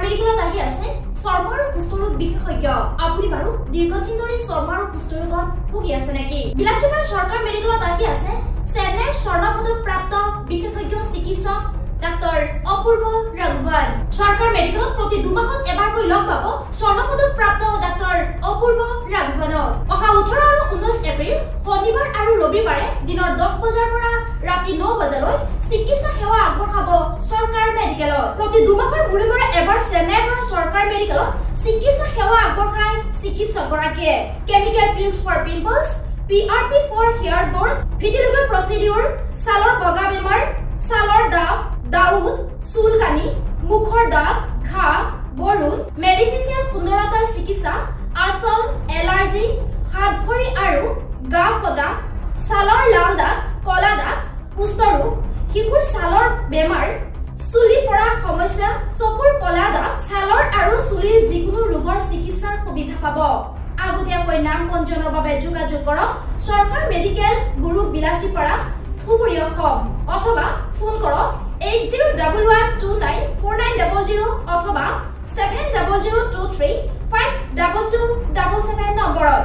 মেডিকেলত আহি আছে চৰ্ম আৰু কুষ্ঠৰোগ বিশেষজ্ঞ। আপুনি বাৰু দীৰ্ঘদিন ধৰি চৰ্ম আৰু কুষ্ঠৰোগত ভুগি আছে নেকি? বিলাসীপাৰা চৰকাৰ মেডিকেলত আহি আছে চেন্নাইৰ স্বৰ্ণপদক প্ৰাপ্ত বিশেষজ্ঞ চিকিৎসক ডাক্তৰ অপূৰ্ব ৰাঘৱন। চৰকাৰ মেডিকেলত প্ৰতি 2 মাহত এবাৰকৈ লগ পাব স্বৰ্ণপদক প্ৰাপ্ত ডাক্তৰ অপূৰ্ব ৰাঘৱনক। অহা 18 আৰু 19 এপ্ৰিল শনিবাৰ আৰু ৰবিবাৰে দিনৰ 10 বজাৰ পৰা ৰাতি 9 বজালৈ চিকিৎসা সেৱা আগবঢ়াব চৰকাৰ মেডিকেলত। প্ৰতি 2 মাহৰ মূৰে মূৰে এবাৰ চেন্নাইৰ পৰা চৰকাৰ মেডিকেলত চিকিৎসা সেৱা আগবঢ়ায় চিকিৎসকগৰাকীয়ে। Chemical peels for pimples, PRP for hair growth, vitiligo procedure, ছালৰ বগা বেমাৰ, ছালৰ দাগ, দাউদ, চুলকানি, মুখৰ দাগ, ঘাঁ, বৰুণ, মেডিফিচিয়েল সুন্দৰতাৰ চিকিৎসা, আচল, এলাৰ্জি, হাত ভৰি আৰু গা ফটা, ছালৰ লাল দাগ, কলা দাগ, কুষ্ঠৰোগ, শিশুৰ ছালৰ বেমাৰ, চুলি পৰা সমস্যা, চকুৰ কলা দাগ, ছালৰ আৰু চুলিৰ যিকোনো ৰোগৰ চিকিৎসাৰ সুবিধা পাব। আগতীয়াকৈ নাম পঞ্জীয়নৰ বাবে যোগাযোগ কৰক চৰকাৰ মেডিকেল গুৰু বিলাসীপাৰা ধুবুৰী অসম অথবা ফোন কৰক 8011294900 অথবা 7002352277 নম্বৰত।